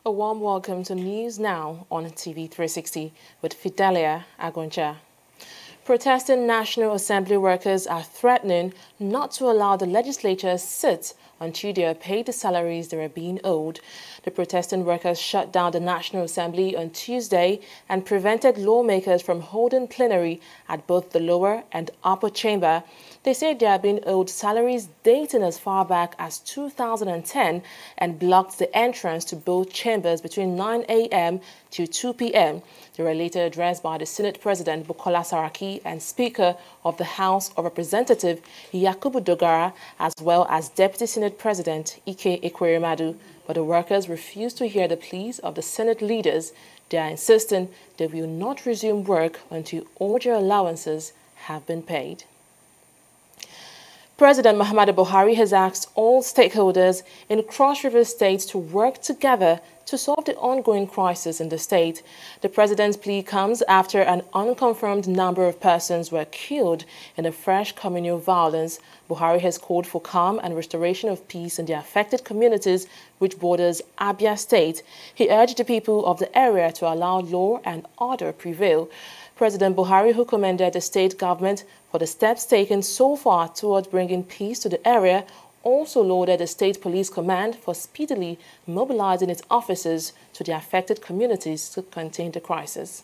A warm welcome to News Now on TV360 with Fidelia Agoncha. Protesting National Assembly workers are threatening not to allow the legislature sit until they are paid the salaries they are being owed. The protesting workers shut down the National Assembly on Tuesday and prevented lawmakers from holding plenary at both the lower and upper chamber. They say they are being owed salaries dating as far back as 2010 and blocked the entrance to both chambers between 9 a.m. to 2 p.m. They were later addressed by the Senate President Bukola Saraki and Speaker of the House of Representatives Yakubu Dogara, as well as Deputy Senate President Ike Ekweremadu. But the workers refused to hear the pleas of the Senate leaders. They are insisting they will not resume work until all their allowances have been paid. President Muhammadu Buhari has asked all stakeholders in Cross River State to work together to solve the ongoing crisis in the state. The president's plea comes after an unconfirmed number of persons were killed in a fresh communal violence. Buhari has called for calm and restoration of peace in the affected communities which borders Abia State. He urged the people of the area to allow law and order prevail. President Buhari, who commended the state government for the steps taken so far towards bringing peace to the area, also lauded the State Police Command for speedily mobilizing its officers to the affected communities to contain the crisis.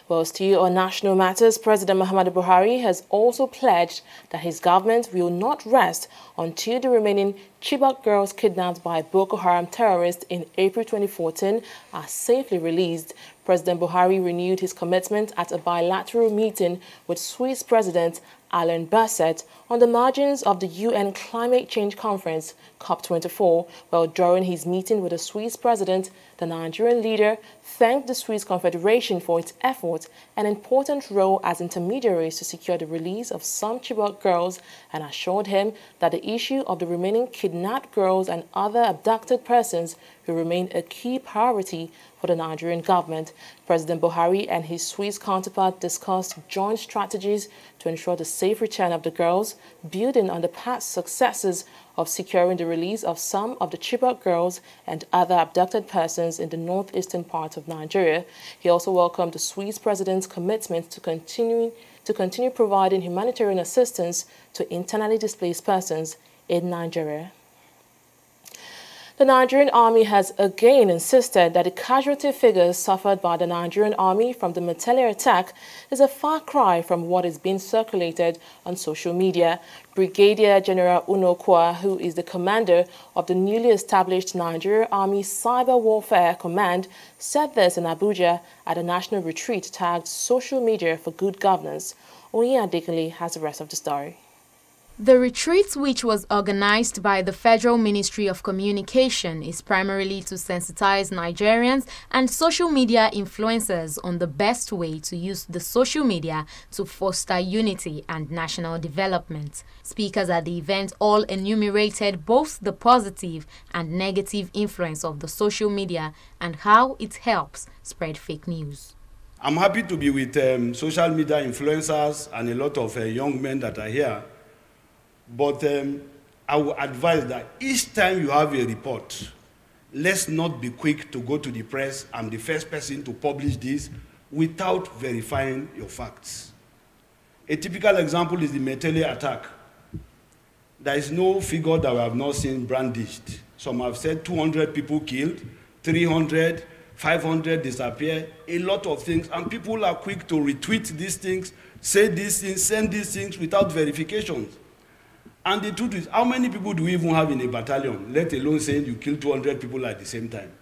Well, still on national matters, President Muhammadu Buhari has also pledged that his government will not rest until the remaining Chibok girls kidnapped by Boko Haram terrorists in April 2014 are safely released. President Buhari renewed his commitment at a bilateral meeting with Swiss President Alain Berset on the margins of the UN Climate Change Conference, COP24. While during his meeting with the Swiss president, the Nigerian leader thanked the Swiss Confederation for its efforts and important role as intermediaries to secure the release of some Chibok girls and assured him that the issue of the remaining kidnapped girls and other abducted persons will remain a key priority for the Nigerian government. President Buhari and his Swiss counterpart discussed joint strategies to ensure the safe return of the girls, building on the past successes of securing the release of some of the Chibok girls and other abducted persons in the northeastern part of Nigeria. He also welcomed the Swiss president's commitment to continue providing humanitarian assistance to internally displaced persons in Nigeria. The Nigerian Army has again insisted that the casualty figures suffered by the Nigerian Army from the Matele attack is a far cry from what is being circulated on social media. Brigadier General Unokwa, who is the commander of the newly established Nigerian Army Cyber Warfare Command, said this in Abuja at a national retreat tagged Social Media for Good Governance. Oyin Adekele has the rest of the story. The retreat, which was organized by the Federal Ministry of Communication, is primarily to sensitize Nigerians and social media influencers on the best way to use the social media to foster unity and national development. Speakers at the event all enumerated both the positive and negative influence of the social media and how it helps spread fake news. I'm happy to be with social media influencers and a lot of young men that are here. But I would advise that each time you have a report, let's not be quick to go to the press. I'm the first person to publish this without verifying your facts. A typical example is the Matele attack. There is no figure that we have not seen brandished. Some have said 200 people killed, 300, 500 disappear, a lot of things. And people are quick to retweet these things, say these things, send these things without verifications. And the truth is, how many people do we even have in a battalion, let alone saying you kill 200 people at the same time?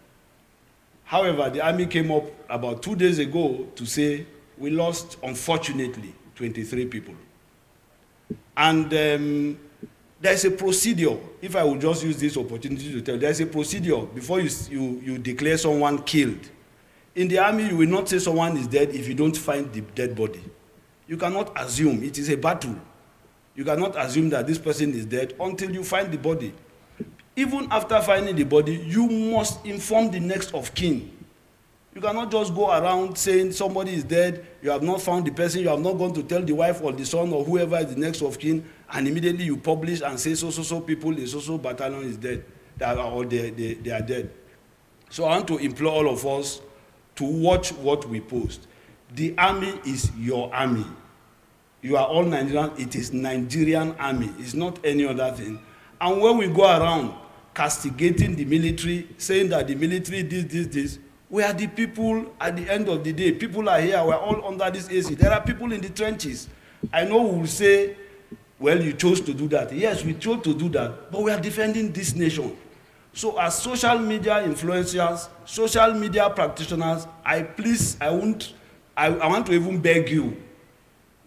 However, the army came up about 2 days ago to say we lost, unfortunately, 23 people. And There's a procedure. If I will just use this opportunity to tell, there's a procedure before you declare someone killed. In the army, you will not say someone is dead if you don't find the dead body. You cannot assume. It is a battle. You cannot assume that this person is dead until you find the body. Even after finding the body, you must inform the next of kin. You cannot just go around saying somebody is dead, you have not found the person, you have not gone to tell the wife or the son or whoever is the next of kin, and immediately you publish and say so people in so battalion is dead, or they are dead. So I want to implore all of us to watch what we post. The army is your army. You are all Nigerian, it is Nigerian army, it's not any other thing. And when we go around castigating the military, saying that the military this, we are the people at the end of the day. People are here, we're all under this AC. There are people in the trenches. I know we will say, well, you chose to do that. Yes, we chose to do that, but we are defending this nation. So as social media influencers, social media practitioners, I want to even beg you,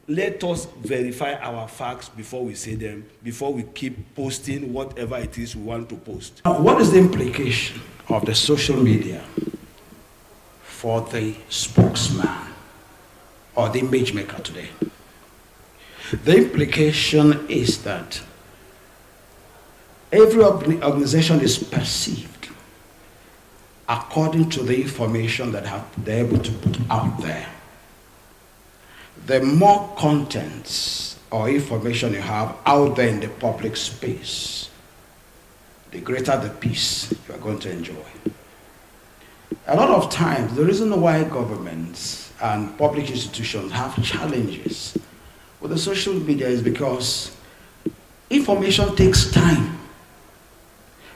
let us verify our facts before we say them, before we keep posting whatever it is we want to post. What is the implication of the social media for the spokesman or the image maker today? The implication is that every organization is perceived according to the information that they're able to put out there. The more contents or information you have out there in the public space, the greater the peace you are going to enjoy. A lot of times, the reason why governments and public institutions have challenges with the social media is because information takes time.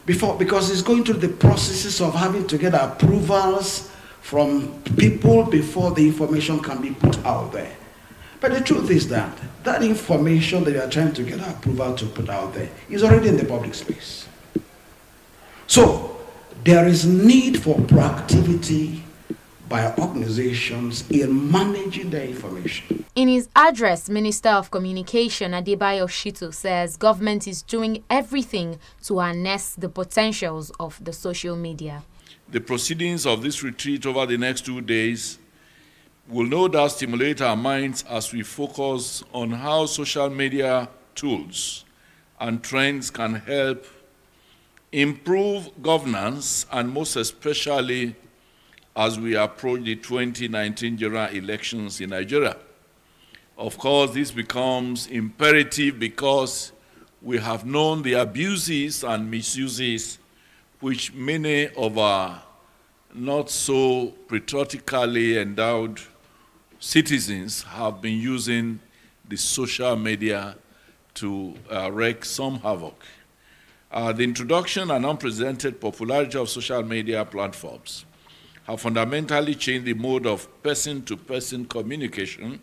Because it's going through the processes of having to get approvals from people before the information can be put out there. But the truth is that that information that you are trying to get approval to put out there is already in the public space. So there is need for proactivity by organizations in managing their information. In his address, Minister of Communication Adebayo Shittu says government is doing everything to harness the potentials of the social media. The proceedings of this retreat over the next 2 days will no doubt stimulate our minds as we focus on how social media tools and trends can help improve governance, and most especially as we approach the 2019 general elections in Nigeria. Of course, this becomes imperative because we have known the abuses and misuses which many of our not so patriotically endowed citizens have been using the social media to wreak some havoc. The introduction and unprecedented popularity of social media platforms have fundamentally changed the mode of person-to-person communication,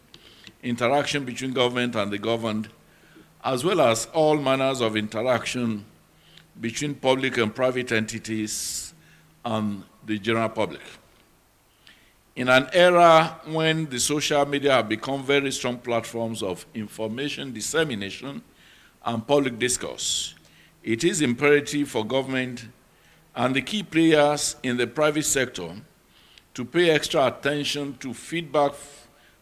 interaction between government and the governed, as well as all manners of interaction between public and private entities and the general public. In an era when the social media have become very strong platforms of information dissemination and public discourse, it is imperative for government and the key players in the private sector to pay extra attention to feedback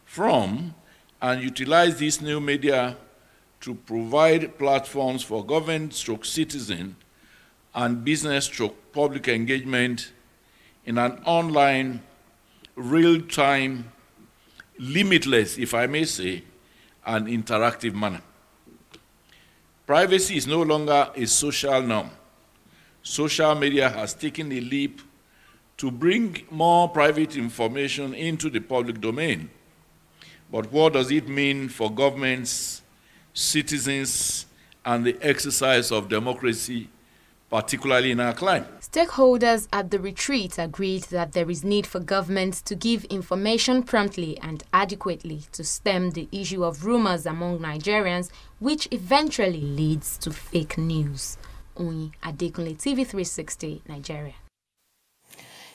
from and utilize these new media to provide platforms for government/citizen and business/public engagement in an online, real-time, limitless, if I may say, and interactive manner. Privacy is no longer a social norm. Social media has taken a leap to bring more private information into the public domain. But what does it mean for governments, citizens, and the exercise of democracy, particularly in our climate? Stakeholders at the retreat agreed that there is need for governments to give information promptly and adequately to stem the issue of rumors among Nigerians, which eventually leads to fake news. Oyin Adekunle, TV360, Nigeria.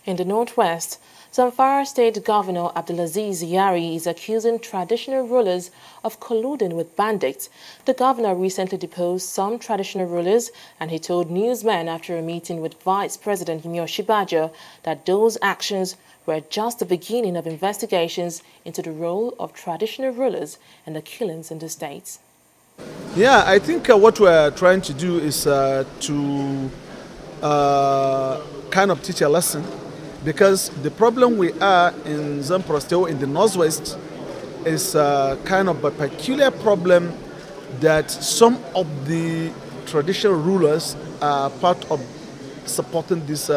In the Northwest, Zamfara State Governor Abdulaziz Yari is accusing traditional rulers of colluding with bandits. The governor recently deposed some traditional rulers, and he told newsmen after a meeting with Vice President Chibok that those actions were just the beginning of investigations into the role of traditional rulers and the killings in the state. Yeah, I think what we're trying to do is to kind of teach a lesson, because the problem we are in Zamfara State, in the Northwest, is kind of a peculiar problem that some of the traditional rulers are part of supporting this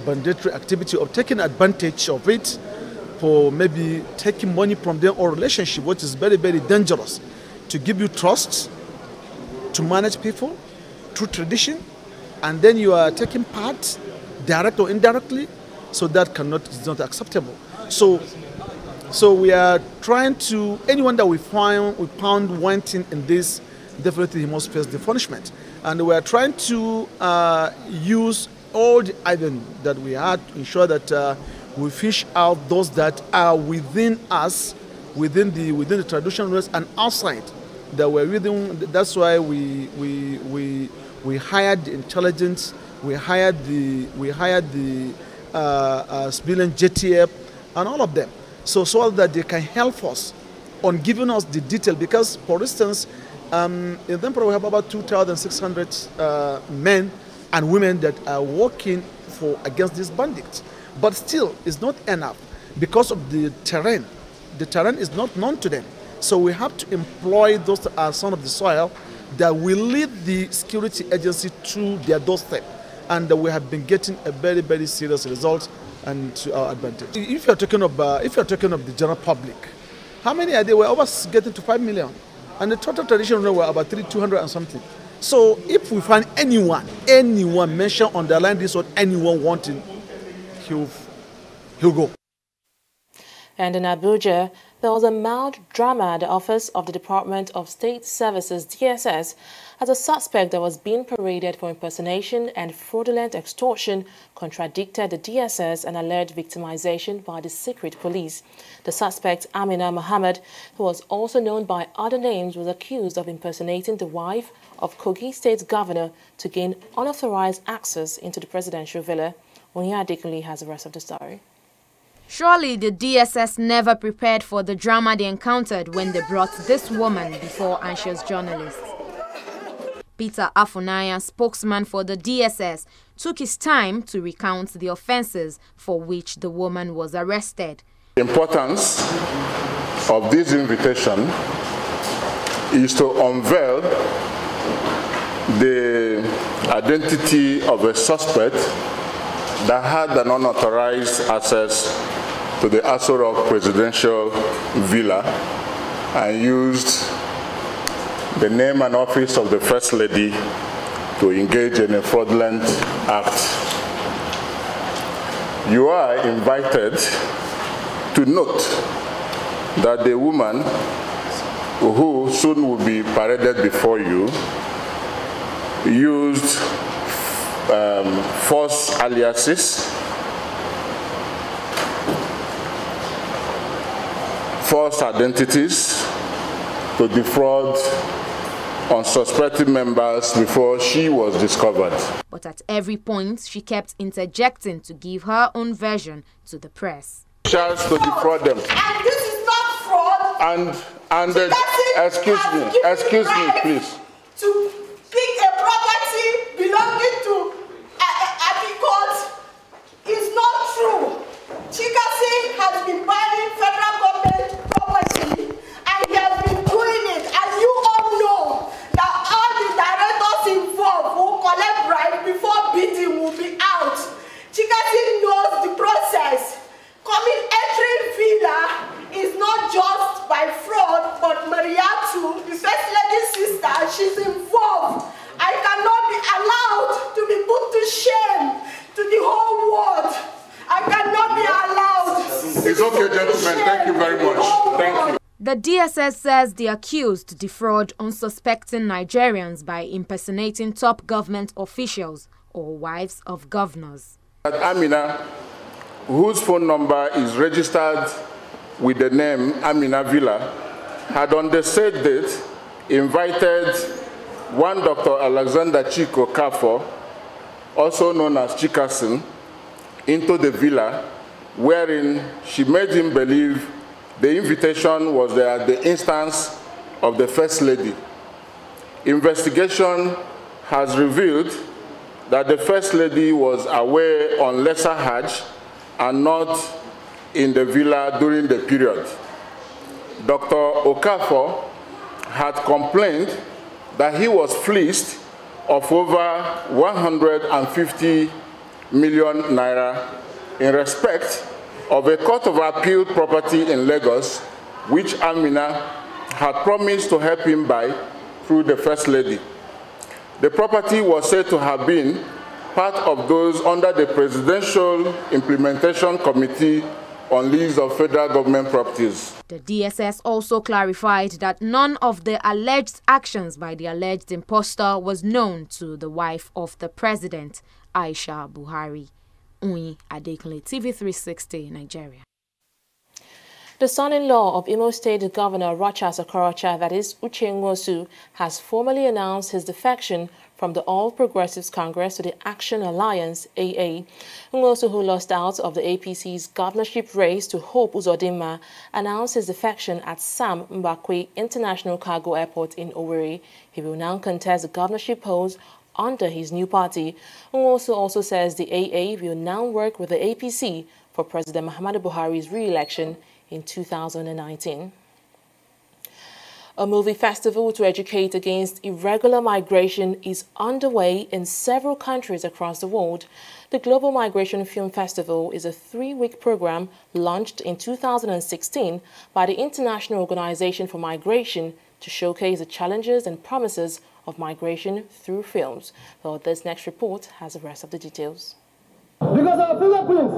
banditry activity, of taking advantage of it for maybe taking money from them, or relationship, which is very, very dangerous, to give you trust, to manage people through tradition, and then you are taking part, direct or indirectly, so that is not acceptable. So we are trying to, anyone that we found wanting in this, definitely he must face the punishment. And we are trying to use all the items that we had to ensure that we fish out those that are within us, within the traditional rules and outside that we're within. That's why we hired the intelligence, we hired the civilian JTF and all of them, so that they can help us on giving us the detail. Because, for instance, in Zamfara we have about 2,600 men and women that are working against these bandits, but still it's not enough because of the terrain. The terrain is not known to them, so we have to employ those that are son of the soil that will lead the security agency to their doorstep, and we have been getting a very, very serious result and to our advantage. If you're talking of the general public, how many are there? We're over getting to 5 million, and the total traditional were about 200 and something. So if we find anyone mention, underline this, or anyone wanting, he'll go. And in Abuja, there was a mild drama at the office of the Department of State Services, DSS, as a suspect that was being paraded for impersonation and fraudulent extortion contradicted the DSS and alleged victimization by the secret police. The suspect, Amina Mohammed, who was also known by other names, was accused of impersonating the wife of Kogi State Governor to gain unauthorized access into the presidential villa. Onya Adekunle has the rest of the story. Surely the DSS never prepared for the drama they encountered when they brought this woman before anxious journalists. Peter Afunaya, spokesman for the DSS, took his time to recount the offenses for which the woman was arrested. The importance of this invitation is to unveil the identity of a suspect that had an unauthorized access to the Aso Rock presidential villa and used the name and office of the First Lady to engage in a fraudulent act. You are invited to note that the woman who soon will be paraded before you used false aliases, false identities to defraud unsuspecting members before she was discovered. But at every point, she kept interjecting to give her own version to the press. Chance to defraud them. And this is not fraud. And excuse me, please. To pick a property belonging to Court is not true. Chikasi has been buying federal government property, and he has been doing it. And you all know that all the directors involved who collect bribes before bidding will be out. Chikasi knows the process. Entering villa is not just by fraud, but Mariatu, the First Lady's sister, she's involved. I cannot be allowed to be put to shame to the whole world. I cannot be allowed. It's okay, gentlemen. Thank you very much. Thank you. The DSS says the accused defraud unsuspecting Nigerians by impersonating top government officials or wives of governors. Amina whose phone number is registered with the name Amina Villa, had on the said date invited one Dr. Alexander Chiko Kafo, also known as Chikasin, into the villa, wherein she made him believe the invitation was at the instance of the First Lady. Investigation has revealed that the First Lady was away on Lesser Hajj and not in the villa during the period. Dr. Okafor had complained that he was fleeced of over 150 million naira in respect of a Court of Appeal property in Lagos, which Amina had promised to help him buy through the First Lady. The property was said to have been part of those under the Presidential Implementation Committee on Lease of Federal Government Properties. The DSS also clarified that none of the alleged actions by the alleged imposter was known to the wife of the president, Aisha Buhari. Uyi Adekunle, TV360, Nigeria. The son-in-law of Imo State Governor Rochas Okorocha, that is Uche Nwosu, has formally announced his defection from the All Progressives Congress to the Action Alliance, AA. Nwosu, who lost out of the APC's governorship race to Hope Uzodinma, announced his defection at Sam Mbakwe International Cargo Airport in Owerri. He will now contest the governorship post under his new party. Nwosu also says the AA will now work with the APC for President Muhammadu Buhari's re-election in 2019. A movie festival to educate against irregular migration is underway in several countries across the world. The Global Migration Film Festival is a 3-week program launched in 2016 by the International Organization for Migration to showcase the challenges and promises of migration through films. Well, this next report has the rest of the details. Because our fingerprints,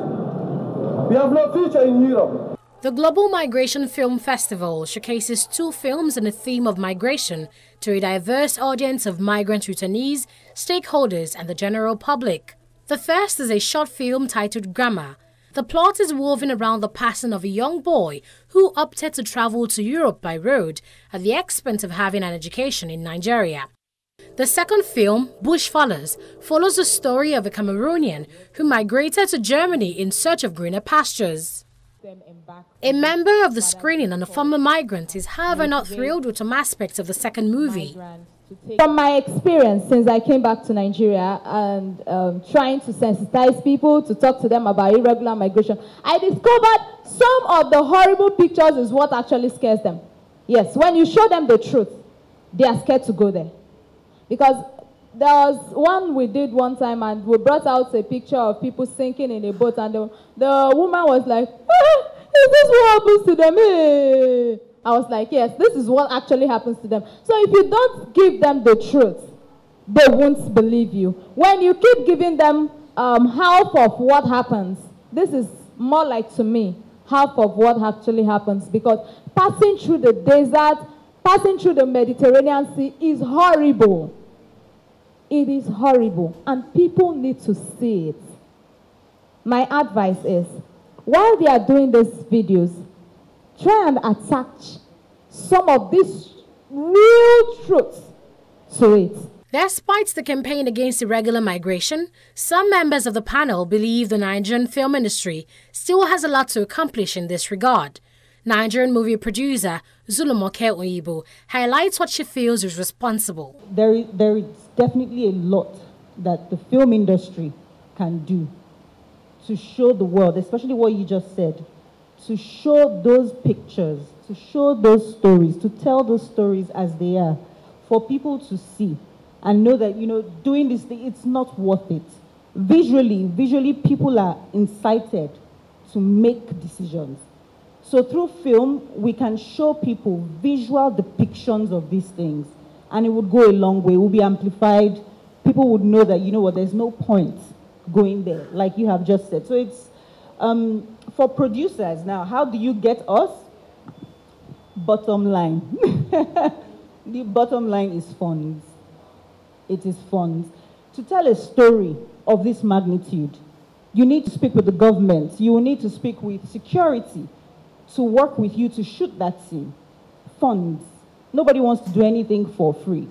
we have no future in Europe. The Global Migration Film Festival showcases 2 films on the theme of migration to a diverse audience of migrant returnees, stakeholders, and the general public. The first is a short film titled Grammar. The plot is woven around the passing of a young boy who opted to travel to Europe by road at the expense of having an education in Nigeria. The second film, Bush Follows, follows the story of a Cameroonian who migrated to Germany in search of greener pastures. A member of the screening and a former migrant is however not thrilled with some aspects of the second movie. From my experience since I came back to Nigeria and trying to sensitize people to talk to them about irregular migration, I discovered some of the horrible pictures is what actually scares them. Yes, when you show them the truth, they are scared to go there. Because there was one we did one time and we brought out a picture of people sinking in a boat and the woman was like, ah, is this what happens to them? Hey. I was like, yes, this is what actually happens to them. So if you don't give them the truth, they won't believe you. When you keep giving them half of what happens, this is more like, to me, half of what actually happens, because passing through the desert, passing through the Mediterranean Sea is horrible. It is horrible, and people need to see it. My advice is, while they are doing these videos, try and attach some of these real truths to it. Despite the campaign against irregular migration, some members of the panel believe the Nigerian film industry still has a lot to accomplish in this regard. Nigerian movie producer Zulumoke Oyibo highlights what she feels is responsible. There is definitely a lot that the film industry can do to show the world, especially what you just said, to show those pictures, to show those stories, to tell those stories as they are, for people to see and know that, you know, doing this thing, it's not worth it. Visually, people are incited to make decisions. So through film, we can show people visual depictions of these things, and it would go a long way. It would be amplified. People would know that, you know what, there's no point going there, like you have just said. So it's, for producers now, how do you get us? Bottom line. The bottom line is funds. It is funds. To tell a story of this magnitude, You need to speak with the government. You will need to speak with security to work with you to shoot that scene. Funds. Nobody wants to do anything for free.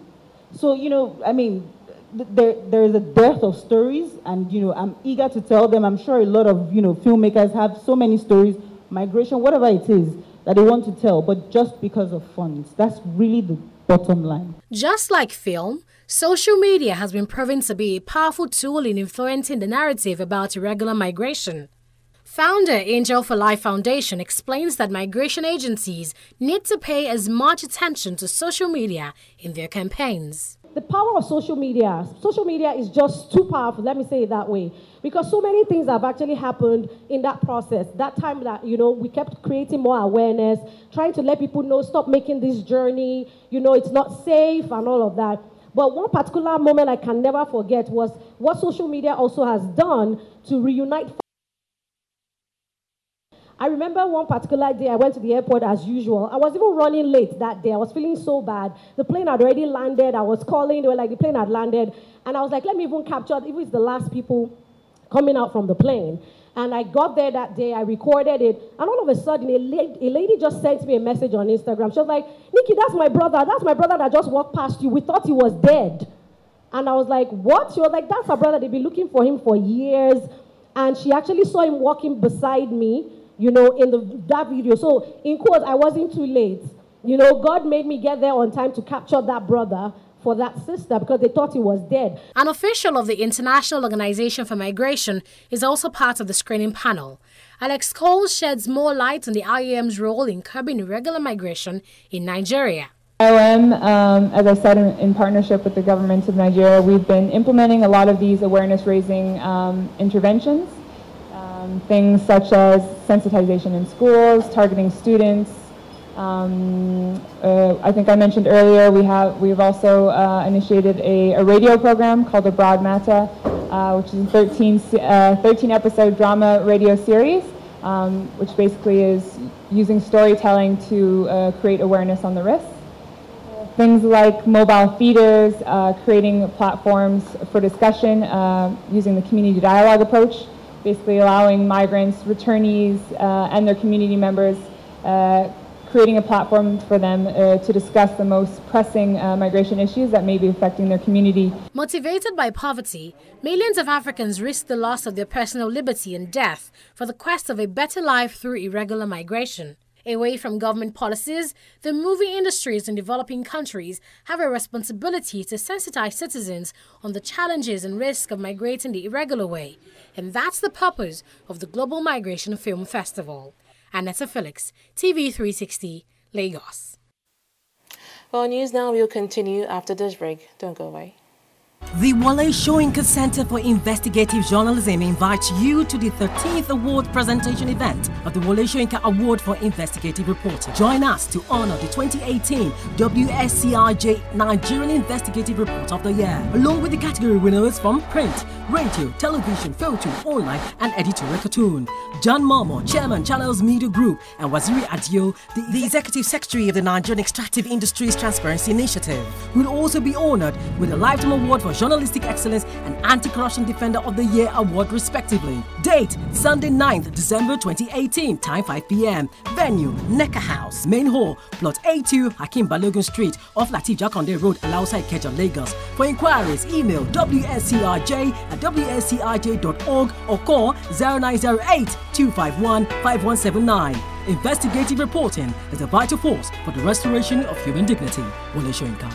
So, you know, I mean, there is a dearth of stories, and, you know, I'm eager to tell them. I'm sure a lot of, you know, filmmakers have so many stories, migration, whatever it is, that they want to tell, but just because of funds. That's really the bottom line. Just like film, social media has been proven to be a powerful tool in influencing the narrative about irregular migration. Founder Angel for Life Foundation explains that migration agencies need to pay as much attention to social media in their campaigns. The power of social media is just too powerful, let me say it that way, because so many things have actually happened in that process. That time that, you know, we kept creating more awareness, trying to let people know, stop making this journey, you know, it's not safe and all of that. But one particular moment I can never forget was what social media also has done to reunite. I remember one particular day I went to the airport as usual. I was even running late that day. I was feeling so bad. The plane had already landed. I was calling. They were like, the plane had landed. And I was like, let me even capture, even if it's the last people coming out from the plane. And I got there that day. I recorded it. And all of a sudden, a lady just sent me a message on Instagram. She was like, Nikki, that's my brother. That's my brother that just walked past you. We thought he was dead. And I was like, what? She was like, that's her brother. They've been looking for him for years. And she actually saw him walking beside me, you know, in that video. So, in quotes, I wasn't too late. You know, God made me get there on time to capture that brother for that sister because they thought he was dead. An official of the International Organization for Migration is also part of the screening panel. Alex Cole sheds more light on the IOM's role in curbing irregular migration in Nigeria. IOM, as I said, in partnership with the government of Nigeria, we've been implementing a lot of these awareness-raising interventions. Things such as sensitization in schools, targeting students. I think I mentioned earlier we've also initiated a radio program called The Broad Matter, which is a 13-episode drama radio series, which basically is using storytelling to create awareness on the risks. Things like mobile feeders, creating platforms for discussion using the community dialogue approach, basically allowing migrants, returnees, and their community members, creating a platform for them to discuss the most pressing migration issues that may be affecting their community. Motivated by poverty, millions of Africans risk the loss of their personal liberty and death for the quest of a better life through irregular migration. Away from government policies, the movie industries in developing countries have a responsibility to sensitize citizens on the challenges and risks of migrating the irregular way. And that's the purpose of the Global Migration Film Festival. Annetta Felix, TV360, Lagos. Well, news now will continue after this break. Don't go away. The Wale Soyinka Center for Investigative Journalism invites you to the 13th award presentation event of the Wale Soyinka Award for Investigative Reporting. Join us to honor the 2018 WSCIJ Nigerian Investigative Report of the Year, along with the category winners from print, radio, television, photo, online, and editorial cartoon. John Momo, Chairman, Channels Media Group, and Waziri Adio, the Executive Secretary of the Nigerian Extractive Industries Transparency Initiative, will also be honored with a Lifetime Award for Journalistic Excellence and Anti-Corruption Defender of the Year Award, respectively. Date, Sunday 9th December 2018, time 5 p.m. Venue, Necker House, Main Hall, Plot A2, Hakim Balogun Street, off Latif Jakonde Road, Alausa Ikeja, Lagos. For inquiries, email wscij@wscij.org or call 0908-251-5179. Investigative reporting is a vital force for the restoration of human dignity. Wale Soyinka.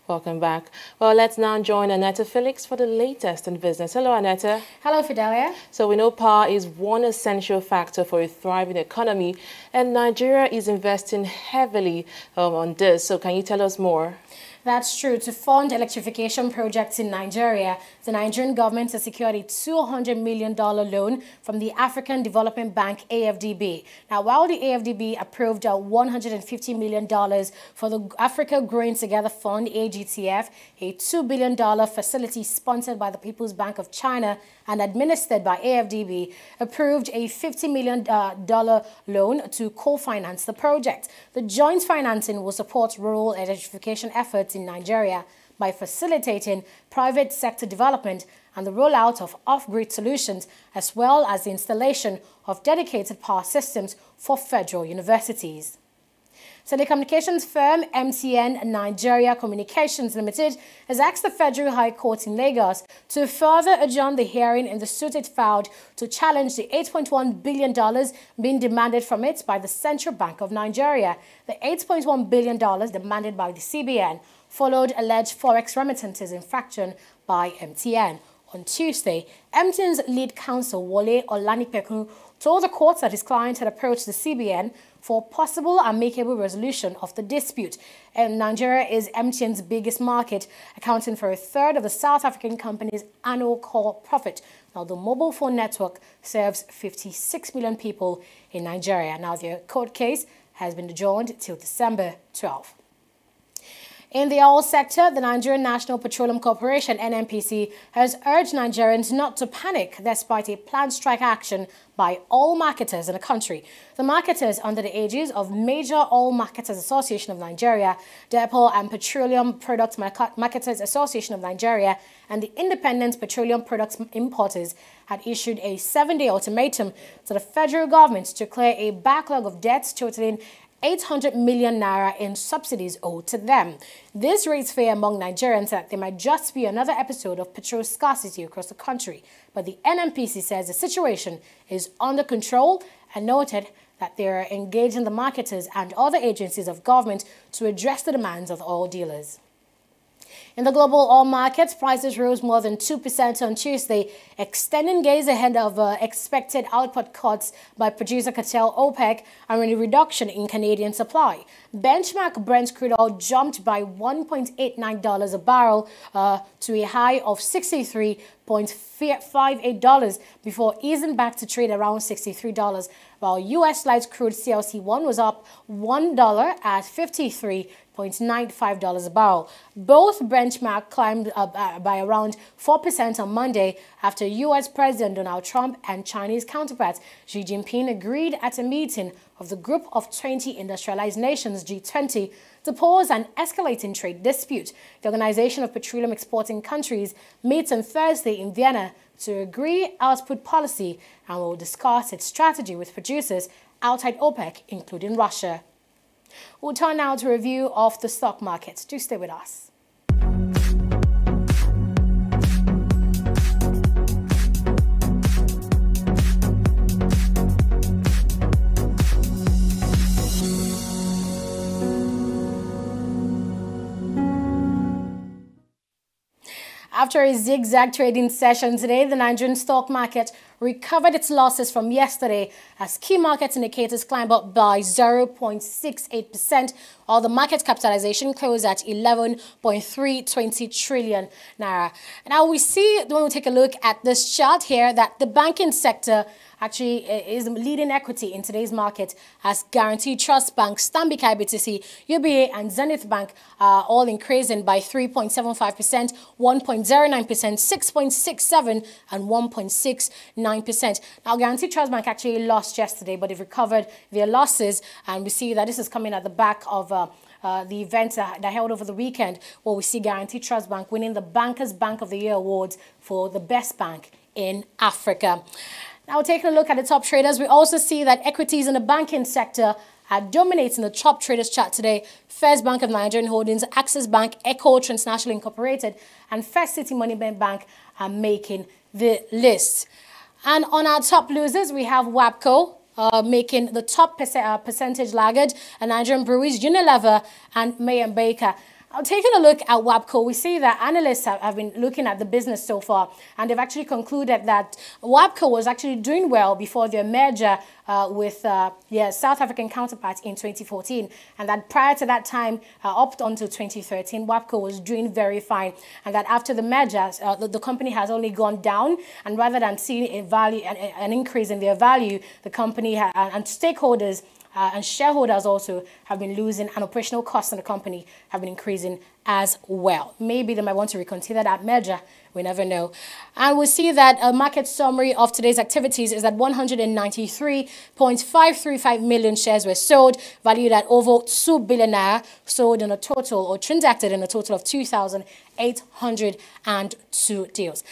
Welcome back. Well, let's now join Annetta Felix for the latest in business. Hello, Annetta. Hello, Fidelia. So we know power is one essential factor for a thriving economy, and Nigeria is investing heavily on this. So can you tell us more? That's true. To fund electrification projects in Nigeria, the Nigerian government has secured a $200 million loan from the African Development Bank, AFDB. Now, while the AFDB approved $150 million for the Africa Growing Together Fund, AGTF, a $2 billion facility sponsored by the People's Bank of China and administered by AFDB, approved a $50 million loan to co-finance the project. The joint financing will support rural electrification efforts in Nigeria by facilitating private sector development and the rollout of off-grid solutions, as well as the installation of dedicated power systems for federal universities. Telecommunications firm MTN Nigeria Communications Limited has asked the Federal High Court in Lagos to further adjourn the hearing in the suit it filed to challenge the $8.1 billion being demanded from it by the Central Bank of Nigeria. The $8.1 billion demanded by the CBN followed alleged forex remittances infraction by MTN. On Tuesday, MTN's lead counsel, Wole Olanipekun, told the court that his client had approached the CBN for possible amicable resolution of the dispute. And Nigeria is MTN's biggest market, accounting for a third of the South African company's annual core profit. Now, the mobile phone network serves 56 million people in Nigeria. Now, their court case has been adjourned till December 12. In the oil sector, the Nigerian National Petroleum Corporation, NNPC, has urged Nigerians not to panic despite a planned strike action by oil marketers in the country. The marketers, under the aegis of Major Oil Marketers Association of Nigeria, the Uphold and Petroleum Products Marketers Association of Nigeria, and the Independent Petroleum Products Importers, had issued a 7-day ultimatum to the federal government to clear a backlog of debts totaling 800 million naira in subsidies owed to them. This raised fear among Nigerians that there might just be another episode of petrol scarcity across the country. But the NNPC says the situation is under control and noted that they are engaging the marketers and other agencies of government to address the demands of the oil dealers. In the global oil markets, prices rose more than 2% on Tuesday, extending gains ahead of expected output cuts by producer cartel OPEC and a reduction in Canadian supply. Benchmark Brent crude oil jumped by $1.89 a barrel to a high of $63.58 before easing back to trade around $63, while U.S. light crude CLC1 was up $1 at $53.95 a barrel. Both benchmark climbed by around 4% on Monday after U.S. President Donald Trump and Chinese counterpart Xi Jinping agreed at a meeting of the Group of 20 Industrialized Nations, G20, to pause an escalating trade dispute. The Organization of Petroleum Exporting Countries meets on Thursday in Vienna to agree output policy and will discuss its strategy with producers outside OPEC, including Russia. We'll turn now to a review of the stock market. Do stay with us. After a zigzag trading session today, the Nigerian stock market recovered its losses from yesterday as key market indicators climbed up by 0.68%, while the market capitalization closed at 11.320 trillion naira. Now we see, when we take a look at this chart here, that the banking sector actually is leading equity in today's market as Guaranteed Trust Bank, Stanbic IBTC, UBA and Zenith Bank are all increasing by 3.75%, 1.09%, 6.67% and 1.69%. Now, Guaranteed Trust Bank actually lost yesterday, but they've recovered their losses, and we see that this is coming at the back of the event that held over the weekend, where we see Guaranteed Trust Bank winning the Bankers Bank of the Year awards for the best bank in Africa. Now, taking a look at the top traders, we also see that equities in the banking sector are dominating the top traders chart today. First Bank of Nigerian Holdings, Access Bank, Echo Transnational Incorporated, and First City Money Bank are making the list. And on our top losers, we have WAPCO making the top percentage laggard, and Nigerian Breweries, Unilever, and May & Baker. Taking a look at WAPCO, we see that analysts have been looking at the business so far, and they've actually concluded that WAPCO was actually doing well before their merger with South African counterparts in 2014, and that prior to that time, up until 2013, WAPCO was doing very fine, and that after the merger, the company has only gone down, and rather than seeing a value, an increase in their value, the company and stakeholders and shareholders also have been losing, and operational costs in the company have been increasing as well. Maybe they might want to reconsider that merger. We never know. And we see that a market summary of today's activities is that 193.535 million shares were sold, valued at over 2 billion naira, sold in a total or transacted in a total of 2,802 deals.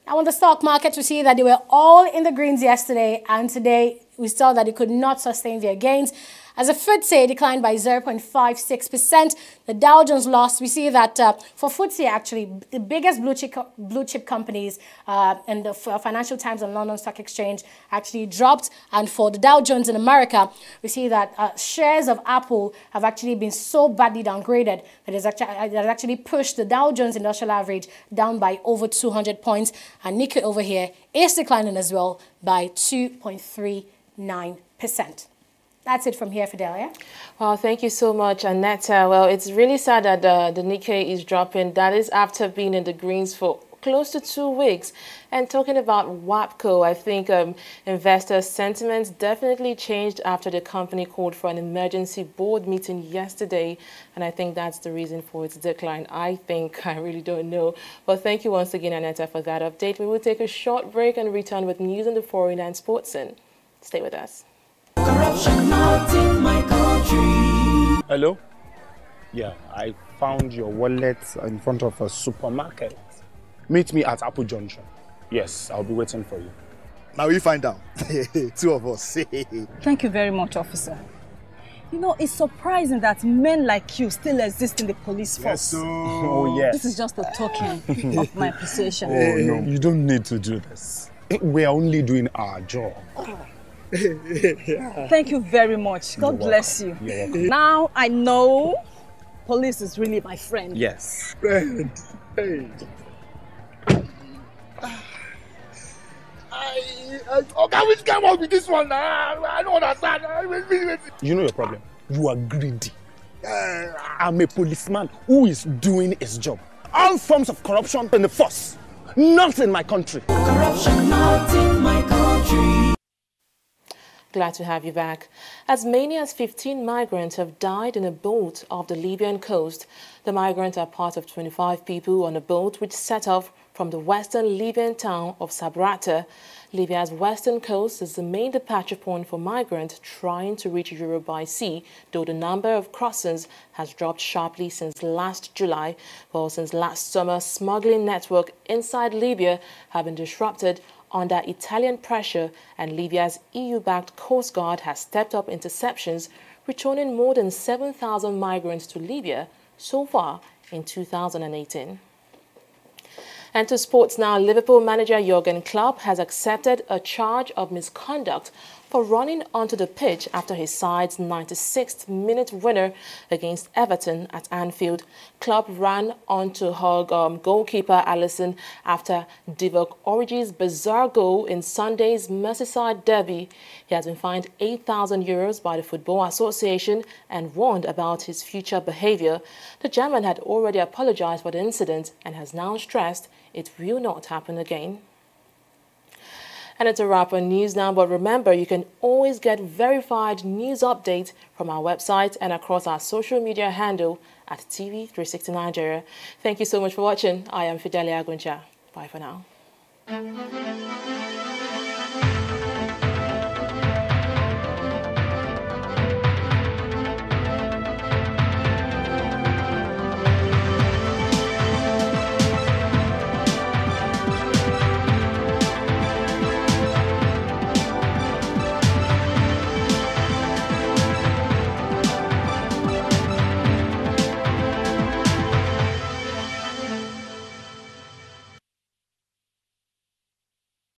Now, on the stock market, we see that they were all in the greens yesterday, and today we saw that it could not sustain their gains. As the FTSE declined by 0.56%, the Dow Jones lost. We see that for FTSE, actually, the biggest blue chip companies in the Financial Times and London Stock Exchange actually dropped. And for the Dow Jones in America, we see that shares of Apple have actually been so badly downgraded that it has actually pushed the Dow Jones Industrial Average down by over 200 points. And Nikkei over here is declining as well by 2.39%. That's it from here, Fidelia. Well, thank you so much, Annetta. Well, it's really sad that the Nikkei is dropping. That is after being in the greens for close to 2 weeks. And talking about WAPCO, I think investor sentiments definitely changed after the company called for an emergency board meeting yesterday. And I think that's the reason for its decline. I really don't know. But thank you once again, Annetta, for that update. We will take a short break and return with news on the foreign and sports scene. Stay with us. Corruption not in my country. Hello? Yeah, I found your wallet in front of a supermarket. Meet me at Apple Junction. Yes, I'll be waiting for you. Now we find out. 2 of us. Thank you very much, officer. You know, it's surprising that men like you still exist in the police force. Yes, so... Oh, yes. This is just a token of my appreciation. Oh, no, you don't need to do this. We are only doing our job. Thank you very much. God bless you. Now I know police is really my friend. Yes. Friend. Hey. Which came out with this one? I don't understand. You know your problem. You are greedy. I'm a policeman who is doing his job. All forms of corruption in the force. Not in my country. Corruption not in my country. Glad to have you back. As many as 15 migrants have died in a boat off the Libyan coast. The migrants are part of 25 people on a boat which set off from the western Libyan town of Sabratha. Libya's western coast is the main departure point for migrants trying to reach Europe by sea, though the number of crossings has dropped sharply since last July. Well, since last summer, smuggling networks inside Libya have been disrupted under Italian pressure, and Libya's EU-backed Coast Guard has stepped up interceptions, returning more than 7,000 migrants to Libya so far in 2018. And to sports now, Liverpool manager Jurgen Klopp has accepted a charge of misconduct for running onto the pitch after his side's 96th minute winner against Everton at Anfield. Klopp ran onto her goalkeeper Alisson after Divock Origi's bizarre goal in Sunday's Merseyside derby. He has been fined €8,000 by the Football Association and warned about his future behaviour. The German had already apologised for the incident and has now stressed it will not happen again. And it's a wrap on news now, but remember, you can always get verified news updates from our website and across our social media handle at TV360 Nigeria. Thank you so much for watching. I am Fidelia Aguncha. Bye for now.